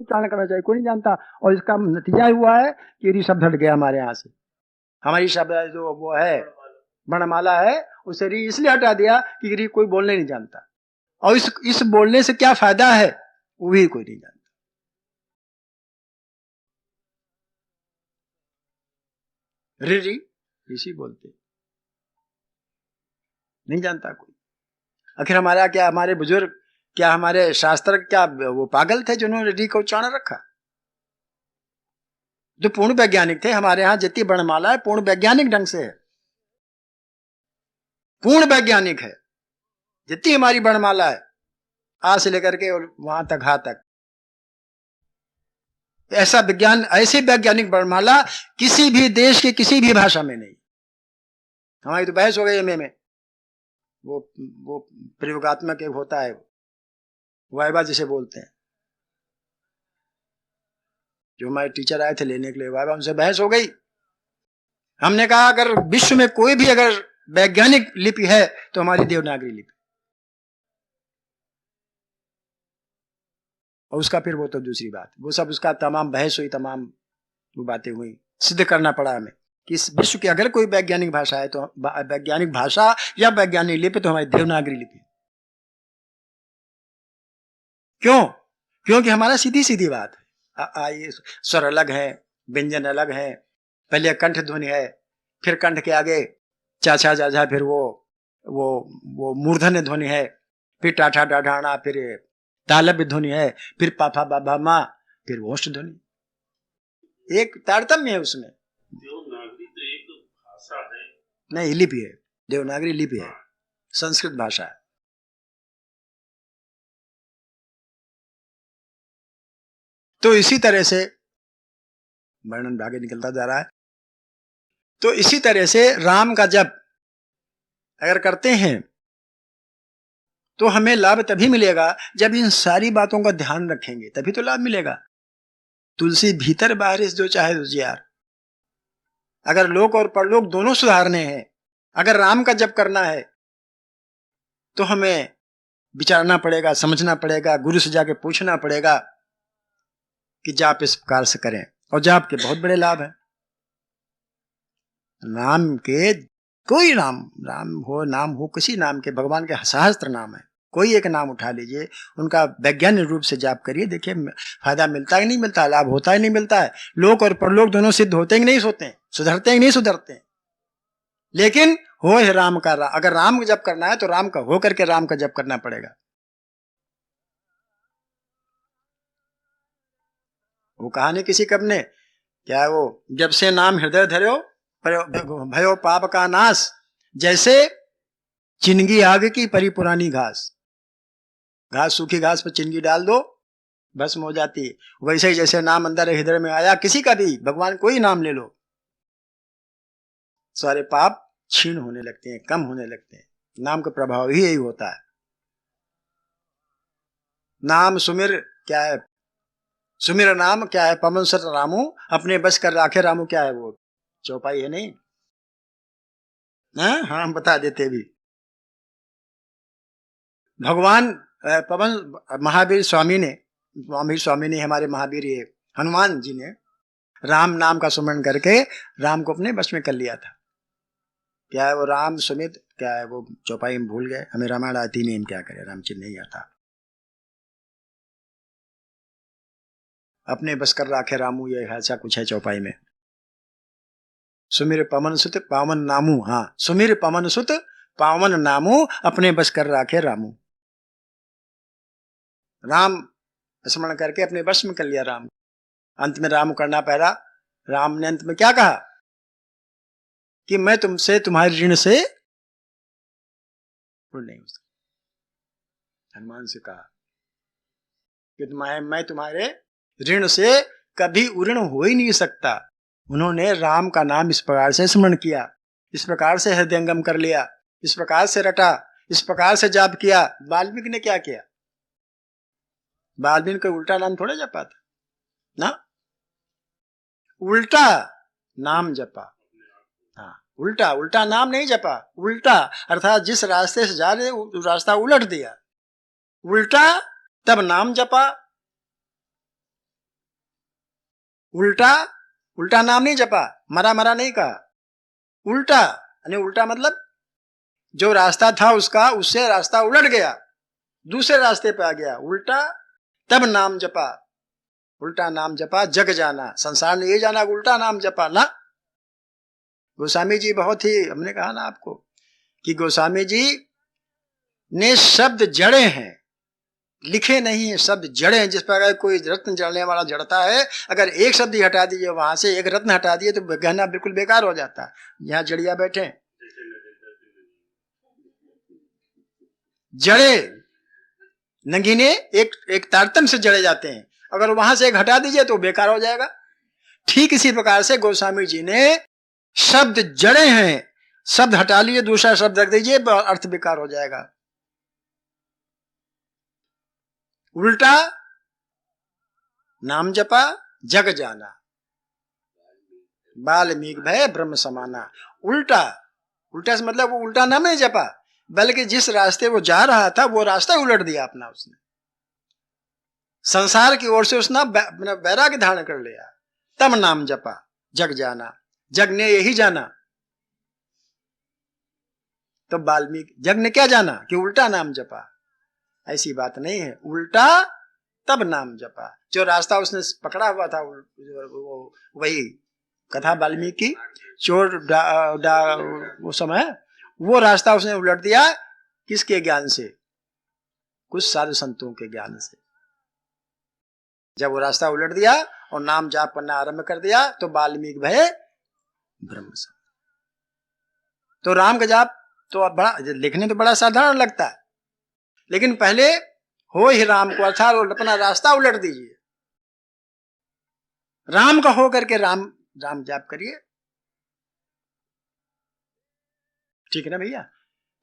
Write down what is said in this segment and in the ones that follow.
उच्चारण करना चाहिए, कोई नहीं जानता। और इसका नतीजा हुआ है कि ऋ शब्द हट गया हमारे यहाँ से। हमारी शब्द जो वो है वर्णमाला है, उसे ऋ इसलिए हटा दिया कि ऋ कोई बोलने नहीं जानता, और इस बोलने से क्या फायदा है वो भी कोई नहीं जानता। ऋ ऋषि बोलते नहीं जानता कोई। आखिर हमारा क्या, हमारे बुजुर्ग क्या, हमारे शास्त्र क्या वो पागल थे जिन्होंने ऋ को उच्चारण रखा? जो पूर्ण वैज्ञानिक थे। हमारे यहाँ जितनी वर्णमाला है पूर्ण वैज्ञानिक ढंग से है, पूर्ण वैज्ञानिक है जितनी हमारी वर्णमाला है, आ से लेकर के और वहां तक हा तक। ऐसा विज्ञान, ऐसी वैज्ञानिक वर्णमाला किसी भी देश की किसी भी भाषा में नहीं। हमारी तो बहस हो गई एमए में, वो प्रयोगात्मक एक होता है वाइवा जिसे बोलते हैं, जो हमारे टीचर आए थे लेने के लिए वाइवा, उनसे बहस हो गई। हमने कहा अगर विश्व में कोई भी अगर वैज्ञानिक लिपि है तो हमारी देवनागरी लिपि। और उसका फिर वो तो दूसरी बात, वो सब उसका तमाम बहस हुई, तमाम वो बातें हुई, सिद्ध करना पड़ा हमें कि इस विश्व की अगर कोई वैज्ञानिक भाषा है तो वैज्ञानिक भाषा या वैज्ञानिक लिपि तो हमारी देवनागरी लिपि। क्यों? क्योंकि हमारा सीधी सीधी बात है, ये स्वर अलग है, व्यंजन अलग है, पहले कंठ ध्वनि है, फिर कंठ के आगे चाचा जाजा, फिर वो मूर्धन्य ध्वनि है, फिर टाठा डाढ़ाना, फिर तालव्य ध्वनि है, फिर पाफा बाबा मा, फिर ओष्ठ ध्वनि। एक तारतम्य है उसमें। देवनागरी तो एक भाषा है, नहीं लिपि है, देवनागरी लिपि है, संस्कृत भाषा है। तो इसी तरह से वर्णन आगे निकलता जा रहा है। तो इसी तरह से राम का जप अगर करते हैं तो हमें लाभ तभी मिलेगा जब इन सारी बातों का ध्यान रखेंगे, तभी तो लाभ मिलेगा। तुलसी भीतर बाहर जो चाहे यार, अगर लोक और परलोक दोनों सुधारने हैं, अगर राम का जप करना है तो हमें विचारना पड़ेगा, समझना पड़ेगा, गुरु से जाके पूछना पड़ेगा कि जाप इस प्रकार से करें। और जाप के बहुत बड़े लाभ हैं। नाम के कोई नाम, नाम हो किसी नाम के, भगवान के सहस्त्र नाम है, कोई एक नाम उठा लीजिए, उनका वैज्ञानिक रूप से जाप करिए, देखिए फायदा मिलता है नहीं मिलता, लाभ होता है नहीं मिलता है। लोक और परलोक दोनों सिद्ध होते हैं नहीं होते, सुधरते हैं नहीं सुधरते। लेकिन हो है राम का, अगर राम का जप करना है तो राम का हो करके राम का जप करना पड़ेगा। वो कहानी किसी कब ने, क्या है वो, जब से नाम हृदय धर्यो भयो पाप का नाश, जैसे चिंगी आग की परी पुरानी घास। घास, सूखी घास पर चिंगी डाल दो भस्म हो जाती है। वैसे ही जैसे नाम अंदर हृदय में आया, किसी का भी, भगवान कोई नाम ले लो, सारे पाप क्षीण होने लगते हैं, कम होने लगते हैं। नाम का प्रभाव ही यही होता है। नाम सुमिर क्या है, सुमिर नाम क्या है, पवन सत रामू अपने बस कर राखे रामू, क्या है वो चौपाई है नहीं? हाँ हम बता देते भी। भगवान पवन महावीर स्वामी ने हमारे महावीर ये हनुमान जी ने राम नाम का सुमरण करके राम को अपने बस में कर लिया था। क्या है वो राम सुमित, क्या है वो चौपाई में भूल गए, हमें रामायण आती नहीं, क्या करे, रामचंद्र नहीं आता। अपने बस कर राखे रामू, ये ऐसा कुछ है चौपाई में। सुमिर पवन सुत पावन नामू, हाँ सुमिर पवन सुत पावन नामू अपने बस कर राखे रामू। राम स्मरण करके अपने बस में कर लिया राम। अंत में राम करना पहला, राम ने अंत में क्या कहा कि मैं तुमसे तुम्हारे ऋण से नहीं हो सकता। हनुमान से कहा कि मैं तुम्हारे ऋण से कभी उऋण हो ही नहीं सकता। उन्होंने राम का नाम इस प्रकार से स्मरण किया, इस प्रकार से हृदयंगम कर लिया, इस प्रकार से रटा, इस प्रकार से जाप किया। वाल्मीकि ने क्या किया? वाल्मीकि का उल्टा नाम थोड़ा जपा था ना, उल्टा नाम जपा। हाँ उल्टा, उल्टा नाम नहीं जपा, उल्टा अर्थात जिस रास्ते से जा रहे उस रास्ता उलट दिया, उल्टा तब नाम जपा। उल्टा, उल्टा नाम नहीं जपा, मरा मरा नहीं कहा, उल्टा, यानी उल्टा मतलब जो रास्ता था उसका, उससे रास्ता उलट गया, दूसरे रास्ते पे आ गया, उल्टा तब नाम जपा, उल्टा नाम जपा जग जाना, संसार ने ये जाना उल्टा नाम जपा ना। गोस्वामी जी बहुत ही, हमने कहा ना आपको कि गोस्वामी जी ने शब्द जड़े हैं, लिखे नहीं है, शब्द जड़े हैं। जिस प्रकार कोई रत्न जड़ने वाला जड़ता है, अगर एक शब्द ही हटा दीजिए वहां से, एक रत्न हटा दिए तो गहना बिल्कुल बेकार हो जाता है। यहाँ जड़िया बैठे जड़े नगीने एक तारतम से जड़े जाते हैं, अगर वहां से एक हटा दीजिए तो बेकार हो जाएगा। ठीक इसी प्रकार से गोस्वामी जी ने शब्द जड़े हैं, शब्द हटा लिए दूसरा शब्द रख दीजिए, अर्थ बेकार हो जाएगा। उल्टा नाम जपा जग जाना, वाल्मीकि भय ब्रह्म समाना। उल्टा, उल्टा से मतलब वो उल्टा नाम नहीं जपा, बल्कि जिस रास्ते वो जा रहा था वो रास्ता उलट दिया अपना, उसने संसार की ओर से उसने वैराग्य धारण कर लिया, तब नाम जपा जग जाना, जग ने यही जाना। तो वाल्मीकि जग ने क्या जाना कि उल्टा नाम जपा, ऐसी बात नहीं है, उल्टा तब नाम जपा। जो रास्ता उसने पकड़ा हुआ था वो वही कथा वाल्मीकि चोर वो समय वो रास्ता उसने उलट दिया, किसके ज्ञान से, कुछ साधु संतों के ज्ञान से। जब वो रास्ता उलट दिया और नाम जाप करना आरंभ कर दिया तो वाल्मीकि भय ब्रह्म समाना। तो राम का जाप तो बड़ा लिखने तो बड़ा साधारण लगता है, लेकिन पहले हो ही राम को, अर्थात अपना रास्ता उलट दीजिए, राम का हो करके राम राम जाप करिए। ठीक है ना भैया।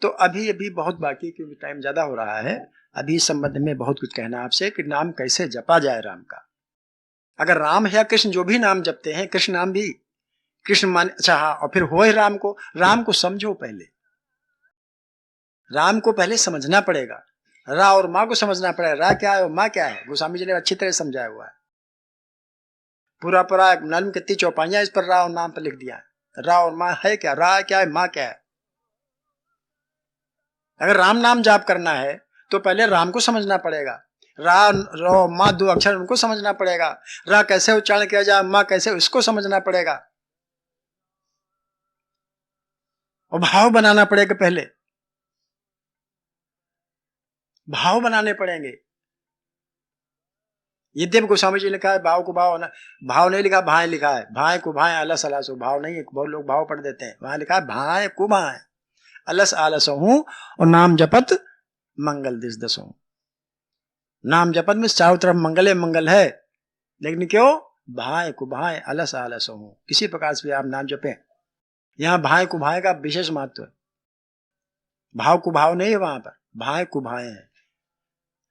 तो अभी बहुत बाकी, क्योंकि टाइम ज्यादा हो रहा है, अभी इस संबंध में बहुत कुछ कहना आपसे कि नाम कैसे जपा जाए राम का। अगर राम है या कृष्ण, जो भी नाम जपते हैं, कृष्ण नाम भी कृष्ण मान, अच्छा हाँ, और फिर हो ही राम को, राम को समझो पहले, राम को पहले समझना पड़ेगा, रा और माँ को समझना पड़ेगा, रा क्या है और माँ क्या है। गोस्वामी जी ने अच्छी तरह समझाया हुआ है, पूरा नल्म कितनी चौपाइयां इस पर रा और नाम पर लिख दिया है। रा और माँ है क्या, रा क्या है, माँ क्या है। अगर राम नाम जाप करना है तो पहले राम को समझना पड़ेगा, रा रो माँ दो अक्षर उनको समझना पड़ेगा, रा कैसे उच्चारण किया जाए, माँ कैसे, उसको समझना पड़ेगा, और भाव बनाना पड़ेगा, पहले भाव बनाने पड़ेंगे। यद्यपि गोस्वामी जी ने लिखा है भाव को भाव, भाव नहीं लिखा, भाए लिखा है, भाए को भाए अलस अलसो, भाव नहीं है, बहुत लोग भाव पढ़ देते हैं, वहां लिखा है भाए को भाए अलस आलसो हूं और नाम जपत मंगल दिस दसो। नाम जपत में चारों तरफ मंगल मंगल है, लेकिन क्यों, भाए को भाए अलस आलसो हूं, किसी प्रकार से आप नाम जपें। यहाँ भाए को भाए का विशेष महत्व है, भाव को भाव नहीं है, वहां पर भाए को भाए है,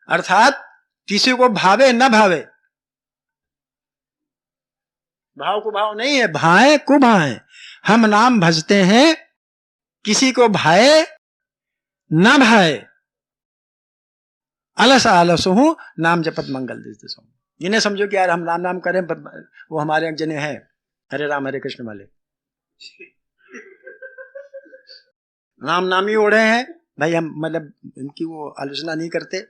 अर्थात किसी को भावे न भावे, भाव को भाव नहीं है, भाए को भाए। हम नाम भजते हैं, किसी को भाए न भाए, अलस आलस हूं नाम जपत मंगल दिस दसो। इन्हें समझो कि यार हम राम नाम करें, वो हमारे जने हैं हरे राम हरे कृष्ण वाले, राम नाम ही ओढ़े हैं भाई, हम मतलब इनकी वो आलोचना नहीं करते।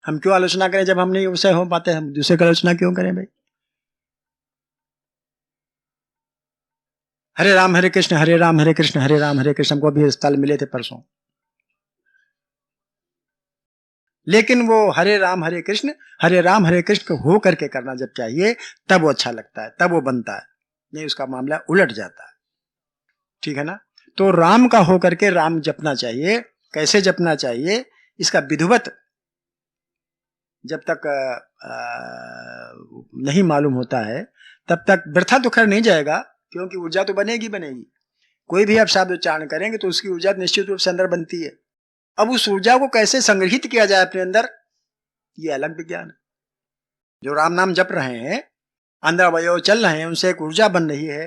हम क्यों आलोचना करें जब हम नहीं उससे हो पाते, हम दूसरे की आलोचना क्यों करें भाई। हरे राम हरे कृष्ण हरे राम हरे कृष्ण हरे राम हरे कृष्ण, हमको अभी स्थल मिले थे परसों, लेकिन वो हरे राम हरे कृष्ण हो करके करना जब चाहिए, तब वो अच्छा लगता है, तब वो बनता है, नहीं उसका मामला उलट जाता है। ठीक है ना। तो राम का हो करके राम जपना चाहिए। कैसे जपना चाहिए, इसका विधिवत जब तक नहीं मालूम होता है तब तक व्यर्था तो खैर नहीं जाएगा, क्योंकि ऊर्जा तो बनेगी। कोई भी आप शब्द उच्चारण करेंगे तो उसकी ऊर्जा निश्चित रूप से अंदर बनती है। अब उस ऊर्जा को कैसे संग्रहित किया जाए अपने अंदर, ये अलग विज्ञान है। जो राम नाम जप रहे हैं, अंदर अवयव चल रहे हैं, उनसे एक ऊर्जा बन रही है,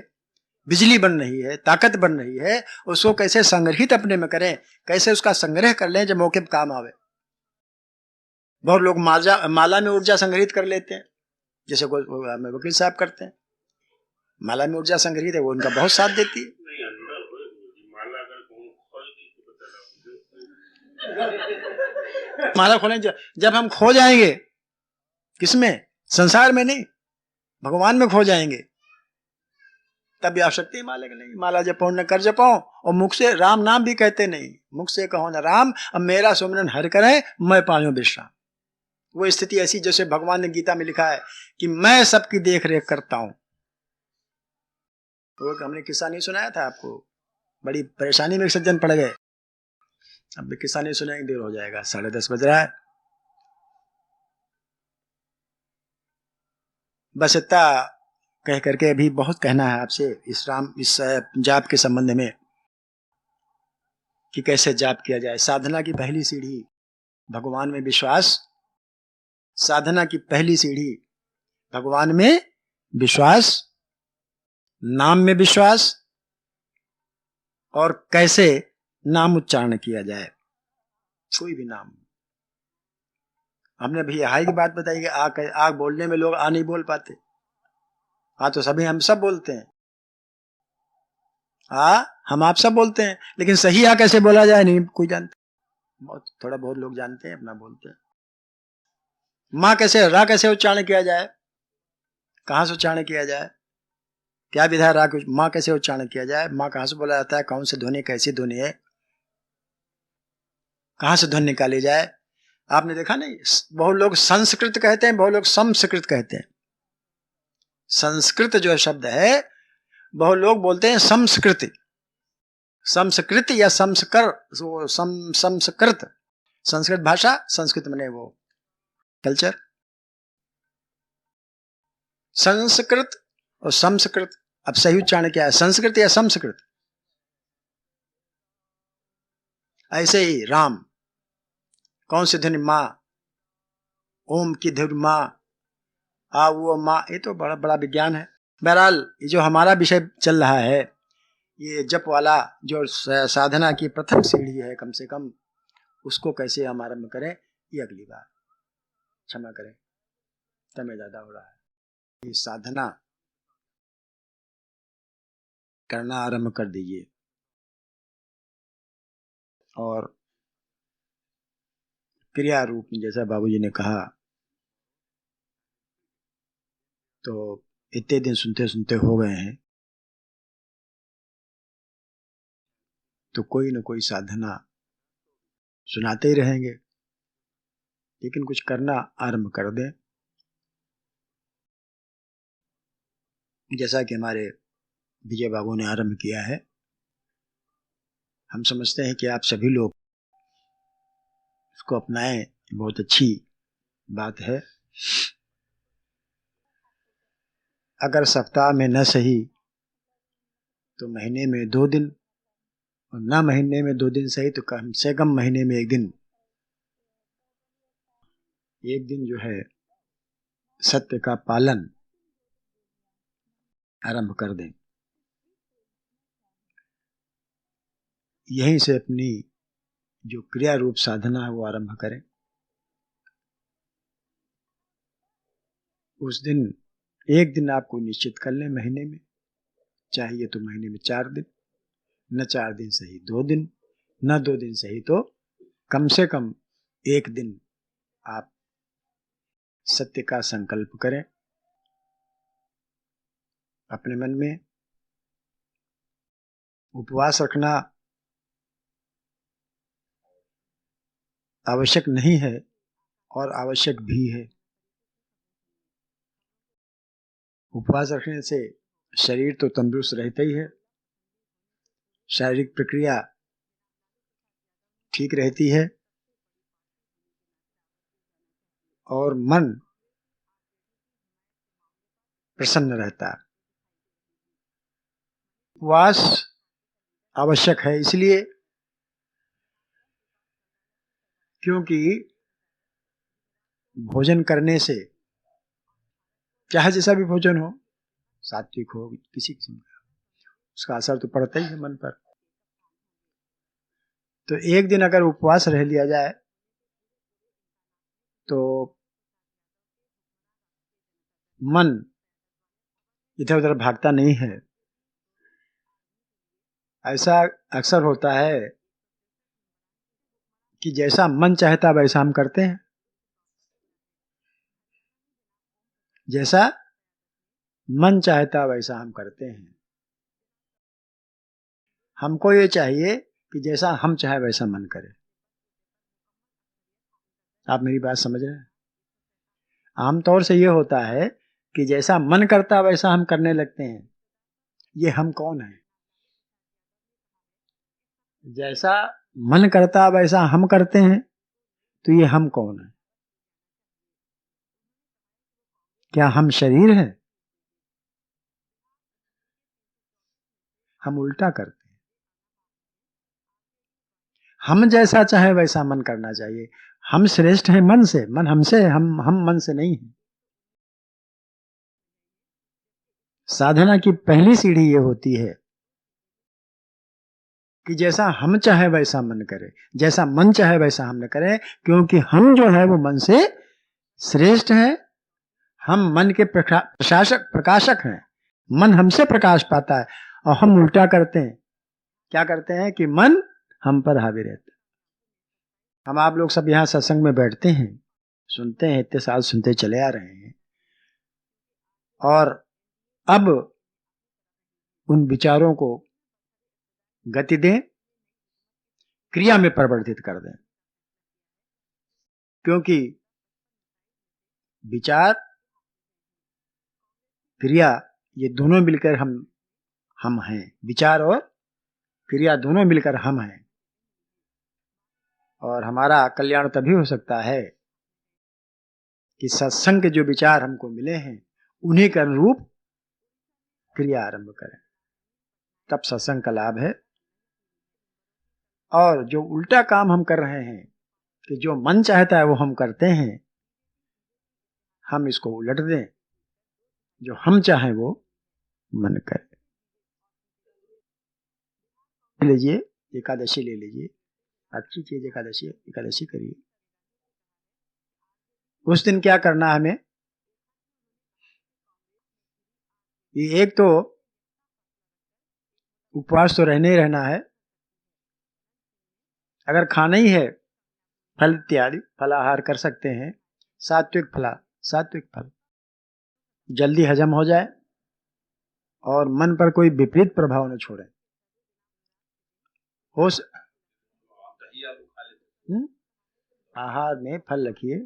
बिजली बन रही है, ताकत बन रही है, उसको कैसे संग्रहित अपने में करें, कैसे उसका संग्रह कर लें जब मौके पर काम आवे। बहुत लोग माला में ऊर्जा संग्रहित कर लेते हैं, जैसे वकील साहब करते हैं, माला में ऊर्जा संग्रहित है, वो उनका बहुत साथ देती है। नहीं अंदर होए गुरुजी, माला अगर कहूँ खोल दी तो बता माला खोलें जब हम खो जाएंगे, किसमें? संसार में नहीं, भगवान में खो जाएंगे, तब भी आवश्यकता ही माला की नहीं। माला जपो न कर जपो, और मुख से राम नाम भी कहते नहीं, मुख से कहो न राम, अब मेरा सुमरन हर करे, मैं पाऊं विश्राम। वो स्थिति ऐसी जैसे भगवान ने गीता में लिखा है कि मैं सबकी देख रेख करता हूं। वो हमने किस्सा नहीं सुनाया था आपको, बड़ी परेशानी में सज्जन पड़ गए। अब भी किस्सा नहीं सुनाएंगे, देर हो जाएगा, 10:30 बज रहा है। बस इतना कह करके अभी बहुत कहना है आपसे इस जाप के संबंध में, कि कैसे जाप किया जाए। साधना की पहली सीढ़ी भगवान में विश्वास, साधना की पहली सीढ़ी भगवान में विश्वास, नाम में विश्वास, और कैसे नाम उच्चारण किया जाए, कोई भी नाम। हमने अभी हाई की बात बताई कि आ बोलने में लोग आ नहीं बोल पाते, आ तो सभी हम सब बोलते हैं, हम आप सब बोलते हैं, लेकिन सही आ कैसे बोला जाए नहीं कोई जानता, बहुत थोड़ा बहुत लोग जानते हैं, अपना बोलते हैं। माँ कैसे, रा कैसे उच्चारण किया जाए, कहां से उच्चारण किया जाए, क्या विधा रा, माँ कैसे उच्चारण किया जाए, माँ कहां से बोला जाता है, कौन से ध्वनि, कैसी ध्वनि है, कहां से ध्वनि निकाली जाए। आपने देखा नहीं, बहुत लोग संस्कृत कहते हैं, बहुत लोग संस्कृत कहते हैं। संस्कृत जो शब्द है, बहुत लोग बोलते हैं संस्कृत, संस्कृत या संस्कृत, संस्कृत भाषा, संस्कृत माने वो कल्चर। संस्कृत और संस्कृत, अब सही उच्चारण क्या है, संस्कृत या संस्कृत? ऐसे ही राम, कौन सी ध्वनि, माँ, ओम की ध्वनि माँ, आ वो माँ, ये तो बड़ा बड़ा विज्ञान है। बहरहाल ये जो हमारा विषय चल रहा है, ये जप वाला जो साधना की प्रथम सीढ़ी है, कम से कम उसको कैसे हम आरंभ करें, ये अगली बार, क्षमा करें समय ज्यादा हो रहा है। ये साधना करना आरंभ कर दीजिए, और क्रिया रूप में जैसा बाबूजी ने कहा, तो इतने दिन सुनते सुनते हो गए हैं, तो कोई न कोई साधना सुनाते ही रहेंगे, लेकिन कुछ करना आरंभ कर दें। जैसा कि हमारे विजय बाबू ने आरंभ किया है, हम समझते हैं कि आप सभी लोग इसको अपनाएं, बहुत अच्छी बात है। अगर सप्ताह में न सही तो महीने में 2 दिन, और न महीने में 2 दिन सही तो कम से कम महीने में 1 दिन, जो है सत्य का पालन आरंभ कर दें। यहीं से अपनी जो क्रिया रूप साधना है वो आरंभ करें। उस दिन 1 दिन आपको निश्चित कर लें महीने में, चाहिए तो महीने में 4 दिन, न 4 दिन सही 2 दिन, न 2 दिन सही तो कम से कम 1 दिन आप सत्य का संकल्प करें अपने मन में। उपवास रखना आवश्यक नहीं है और आवश्यक भी है। उपवास रखने से शरीर तो तंदुरुस्त रहता ही है, शारीरिक प्रक्रिया ठीक रहती है, और मन प्रसन्न रहता है। उपवास आवश्यक है इसलिए क्योंकि भोजन करने से, चाहे जैसा भी भोजन हो, सात्विक हो किसी किस्म का, उसका असर तो पड़ता ही है मन पर। तो 1 दिन अगर उपवास रह लिया जाए तो मन इधर उधर भागता नहीं है। ऐसा अक्सर होता है कि जैसा मन चाहता वैसा हम करते हैं, जैसा मन चाहता वैसा हम करते हैं। हमको ये चाहिए कि जैसा हम चाहे वैसा मन करे। आप मेरी बात समझ रहे हैं? आमतौर से ये होता है कि जैसा मन करता वैसा हम करने लगते हैं। ये हम कौन है? जैसा मन करता वैसा हम करते हैं, तो ये हम कौन है? क्या हम शरीर हैं? हम उल्टा करते हैं। हम जैसा चाहे वैसा मन करना चाहिए। हम श्रेष्ठ हैं मन से, मन हमसे, हम मन से नहीं है। साधना की पहली सीढ़ी ये होती है कि जैसा हम चाहे वैसा मन करे, जैसा मन चाहे वैसा हम न करें, क्योंकि हम जो है वो मन से श्रेष्ठ है। हम मन के प्रकाशक हैं। मन हमसे प्रकाश पाता है और हम उल्टा करते हैं। क्या करते हैं कि मन हम पर हावी रहता है। हम आप लोग सब यहाँ सत्संग में बैठते हैं, सुनते हैं, इतने साल सुनते चले आ रहे हैं, और अब उन विचारों को गति दें, क्रिया में परिवर्तित कर दें। क्योंकि विचार क्रिया ये दोनों मिलकर हम हैं। विचार और क्रिया दोनों मिलकर हम हैं। और हमारा कल्याण तभी हो सकता है कि सत्संग के जो विचार हमको मिले हैं उन्हीं के अनुरूप क्रिया आरंभ करें, तब सत्संग का लाभ है। और जो उल्टा काम हम कर रहे हैं कि जो मन चाहता है वो हम करते हैं, हम इसको उलट दें, जो हम चाहें वो मन करें। लीजिए एकादशी ले लीजिए, अच्छी चीज एकादशी, एकादशी करिए। उस दिन क्या करना है हमें? ये एक तो उपवास तो रहने ही रहना है। अगर खाना ही है, फल इत्यादि फलाहार कर सकते हैं। सात्विक फल जल्दी हजम हो जाए और मन पर कोई विपरीत प्रभाव न छोड़े। आहार में फल रखिए,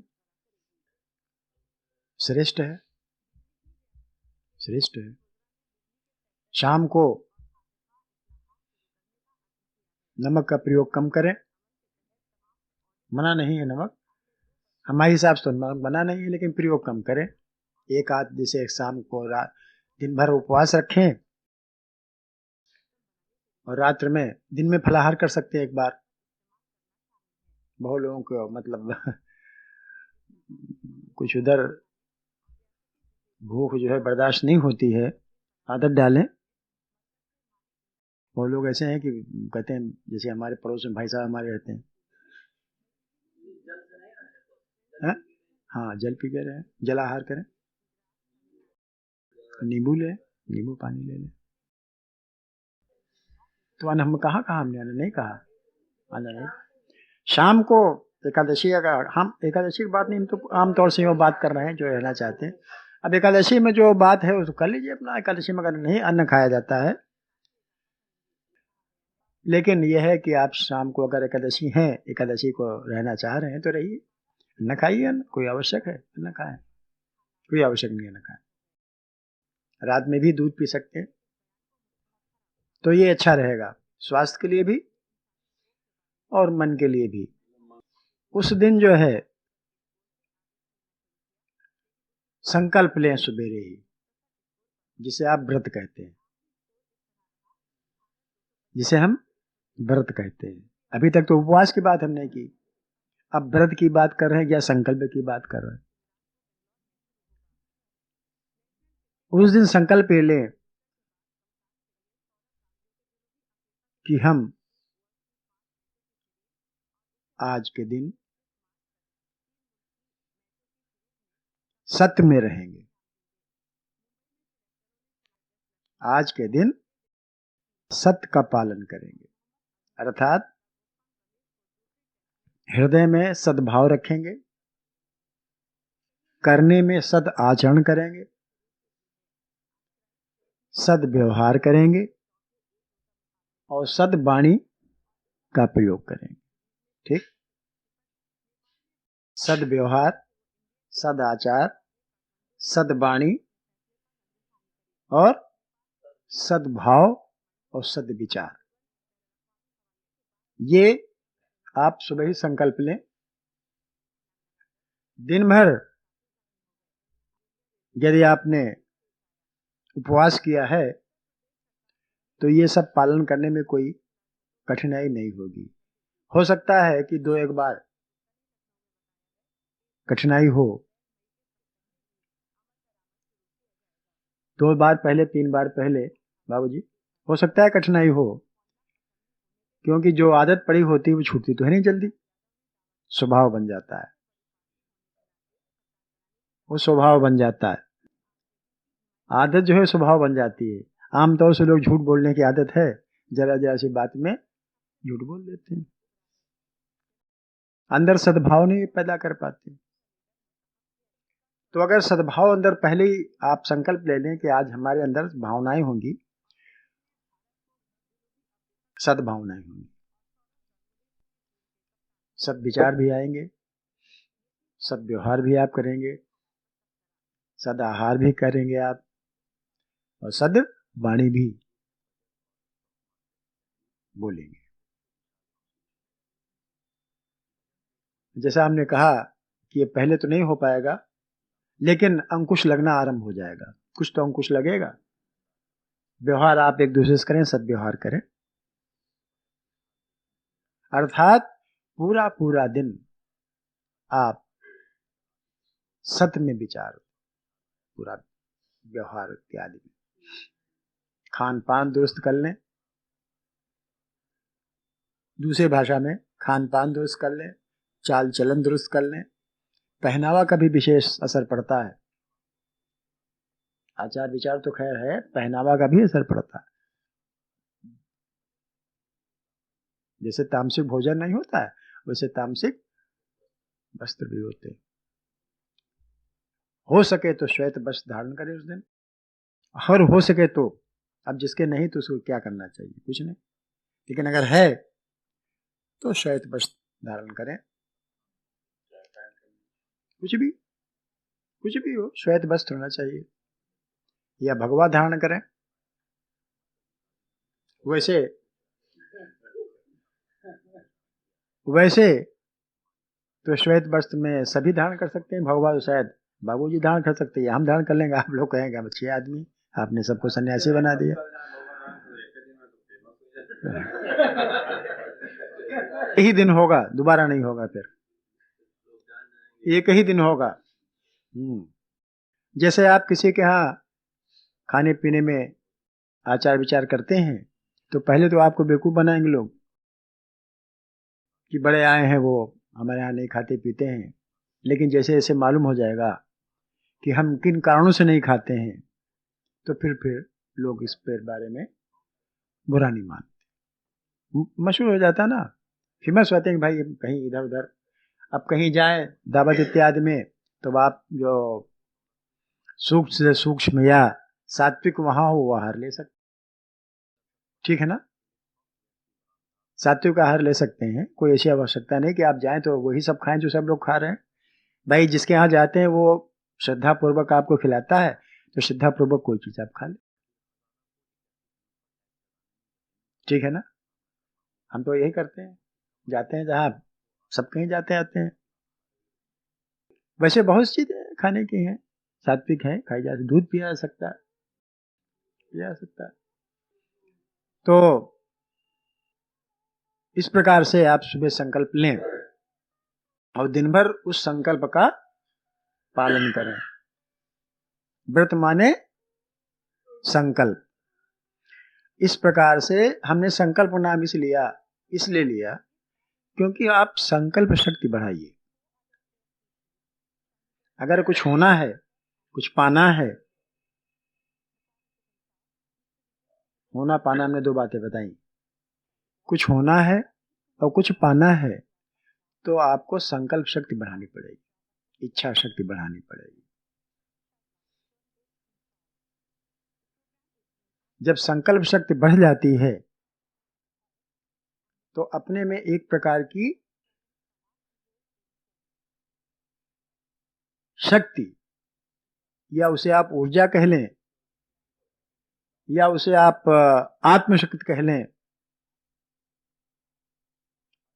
श्रेष्ठ है, श्रेष्ठ है। शाम को नमक का प्रयोग कम करें। मना नहीं है नमक, हमारे हिसाब से तो नमक मना नहीं है, लेकिन प्रयोग कम करें। एक आध जैसे शाम को दिन भर उपवास रखें और रात्र में, दिन में फलाहार कर सकते हैं एक बार। बहुत लोगों को मतलब कुछ उधर भूख जो है बर्दाश्त नहीं होती है, आदत डालें। वो लोग ऐसे हैं कि कहते हैं, जैसे हमारे पड़ोस में भाई साहब हमारे रहते हैं, हाँ जल पी के रहें, जल आहार करें, नींबू ले, नींबू पानी ले लें। तो हम कहाँ हमने नहीं कहा, आना नहीं। शाम को एकादशी, अगर हम एकादशी की बात नहीं, हम तो आमतौर से वो बात कर रहे हैं जो रहना चाहते हैं। अब एकादशी में जो बात है उसको कर लीजिए अपना। एकादशी में अगर नहीं अन्न खाया जाता है, लेकिन यह है कि आप शाम को अगर एकादशी है, एकादशी को रहना चाह रहे हैं तो रहिए, न खाइए। कोई आवश्यक है न खाएं, कोई आवश्यक नहीं है न खाएं। रात में भी दूध पी सकते हैं, तो ये अच्छा रहेगा स्वास्थ्य के लिए भी और मन के लिए भी। उस दिन जो है संकल्प लें सुबेरे ही, जिसे आप व्रत कहते हैं, जिसे हम व्रत कहते हैं। अभी तक तो उपवास की बात हमने की, अब व्रत की बात कर रहे हैं या संकल्प की बात कर रहे हैं। उस दिन संकल्प ले लें कि हम आज के दिन सत्य में रहेंगे। आज के दिन सत्य का पालन करेंगे, अर्थात हृदय में सद्भाव रखेंगे, करने में सद आचरण करेंगे, सद व्यवहार करेंगे और सद वाणी का प्रयोग करेंगे। ठीक, सद व्यवहार, सद आचार, सद वाणी और सद्भाव और सद विचार, ये आप सुबह ही संकल्प लें। दिन भर यदि आपने उपवास किया है तो ये सब पालन करने में कोई कठिनाई नहीं होगी। हो सकता है कि 2-1 बार कठिनाई हो, 2 बार पहले, 3 बार पहले बाबूजी हो सकता है कठिनाई हो, क्योंकि जो आदत पड़ी होती है वो छूटती तो है नहीं जल्दी, स्वभाव बन जाता है, वो स्वभाव बन जाता है। आदत जो है स्वभाव बन जाती है। आमतौर से लोग झूठ बोलने की आदत है, जरा जरा सी बात में झूठ बोल देते हैं, अंदर सद्भाव नहीं पैदा कर पाते। तो अगर सद्भाव अंदर पहले ही आप संकल्प ले लें कि आज हमारे अंदर भावनाएं होंगी, सद्भावनाएं होंगी, सद विचार भी आएंगे, सद व्यवहार भी आप करेंगे, सद आहार भी करेंगे आप, और सद वाणी भी बोलेंगे। जैसा हमने कहा कि ये पहले तो नहीं हो पाएगा, लेकिन अंकुश लगना आरंभ हो जाएगा, कुछ तो अंकुश लगेगा। व्यवहार आप एक दूसरे से करें, सद्व्यवहार करें, अर्थात पूरा पूरा दिन आप सत्य में विचार, पूरा व्यवहार इत्यादि में, खान पान दुरुस्त कर लें, दूसरे भाषा में खान पान दुरुस्त कर लें, चाल चलन दुरुस्त कर लें। पहनावा का भी विशेष असर पड़ता है, आचार विचार तो खैर है, पहनावा का भी असर पड़ता है। जैसे तामसिक भोजन नहीं होता है, वैसे तामसिक वस्त्र भी होते हैं। हो सके तो श्वेत वस्त्र धारण करें उस दिन, और हो सके तो, अब जिसके नहीं तो उसको क्या करना चाहिए, कुछ नहीं, लेकिन अगर है तो श्वेत वस्त्र धारण करें, कुछ भी हो, श्वेत वस्त्र होना चाहिए, या भगवा धारण करें। वैसे तो श्वेत वस्त्र में सभी धारण कर सकते हैं, भगवा तो शायद बाबूजी धारण कर सकते हैं, हम धारण कर लेंगे, आप लोग कहेंगे हम अच्छे आदमी, आपने सबको सन्यासी बना दिया। यही दिन होगा, दोबारा नहीं होगा, फिर एक ही दिन होगा। जैसे आप किसी के यहाँ खाने पीने में आचार विचार करते हैं तो पहले तो आपको बेवकूफ बनाएंगे लोग कि बड़े आए हैं, वो हमारे यहाँ नहीं खाते पीते हैं, लेकिन जैसे जैसे मालूम हो जाएगा कि हम किन कारणों से नहीं खाते हैं तो फिर लोग इस पर बारे में बुरा नहीं मानते, मशहूर हो जाता ना, फेमस होते हैं कि भाई कहीं इधर उधर, अब कहीं जाए दावत इत्यादि में तो आप जो सूक्ष्म से सूक्ष्म या सात्विक वहां हो वो आहार ले सकते, ठीक है ना, सात्विक आहार ले सकते हैं, कोई ऐसी आवश्यकता नहीं कि आप जाएं तो वही सब खाएं जो सब लोग खा रहे हैं। भाई जिसके यहाँ जाते हैं वो श्रद्धा पूर्वक आपको खिलाता है तो श्रद्धा पूर्वक कोई चीज आप खा ले, ठीक है ना। हम तो यही करते हैं, जाते हैं जहाँ सब कहीं जाते आते हैं। वैसे बहुत चीजें खाने की हैं, सात्विक है, खाई जा सकती, दूध पिया जा सकता है, तो इस प्रकार से आप सुबह संकल्प लें और दिन भर उस संकल्प का पालन करें। व्रत माने संकल्प। इस प्रकार से हमने संकल्प नाम इसलिए लिया क्योंकि आप संकल्प शक्ति बढ़ाइए। अगर कुछ होना है, कुछ पाना है, होना पाना हमने दो बातें बताई, कुछ होना है और कुछ पाना है, तो आपको संकल्प शक्ति बढ़ानी पड़ेगी, इच्छा शक्ति बढ़ानी पड़ेगी। जब संकल्प शक्ति बढ़ जाती है तो अपने में एक प्रकार की शक्ति, या उसे आप ऊर्जा कह लें, या उसे आप आत्मशक्ति कह लें,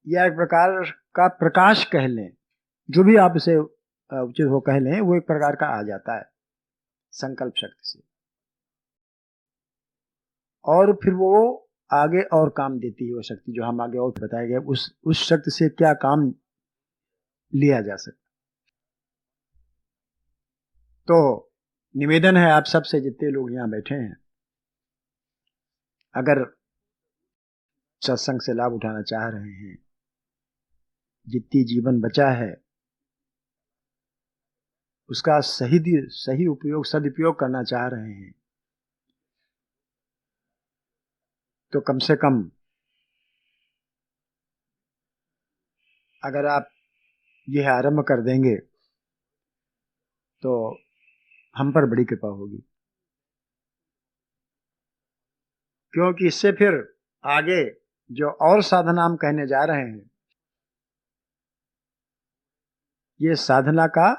या एक प्रकार का प्रकाश कह लें, जो भी आप इसे उचित हो कह लें, वो एक प्रकार का आ जाता है संकल्प शक्ति से, और फिर वो आगे और काम देती है। वो शक्ति जो हम आगे और बताया गया, उस शक्ति से क्या काम लिया जा सकता। तो निवेदन है आप सबसे, जितने लोग यहां बैठे हैं, अगर सत्संग से लाभ उठाना चाह रहे हैं, जितनी जीवन बचा है उसका सही उपयोग, सदुपयोग करना चाह रहे हैं, तो कम से कम अगर आप यह आरंभ कर देंगे तो हम पर बड़ी कृपा होगी, क्योंकि इससे फिर आगे जो और साधना हम कहने जा रहे हैं, ये साधना का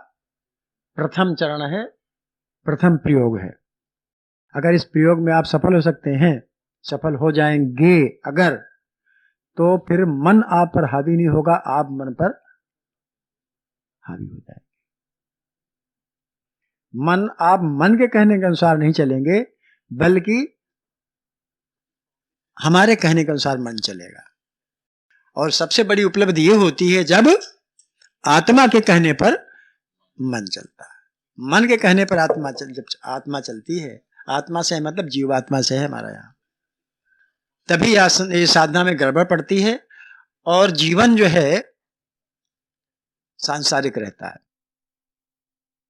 प्रथम चरण है, प्रथम प्रयोग है। अगर इस प्रयोग में आप सफल हो सकते हैं, सफल हो जाएंगे अगर, तो फिर मन आप पर हावी नहीं होगा, आप मन पर हावी हो जाएंगे। आप मन के कहने के अनुसार नहीं चलेंगे, बल्कि हमारे कहने के अनुसार मन चलेगा। और सबसे बड़ी उपलब्धि ये होती है जब आत्मा के कहने पर मन चलता है। मन के कहने पर जब आत्मा चलती है, आत्मा से मतलब जीवात्मा से है हमारा यहाँ, तभी ये साधना में गड़बड़ पड़ती है और जीवन जो है सांसारिक रहता है।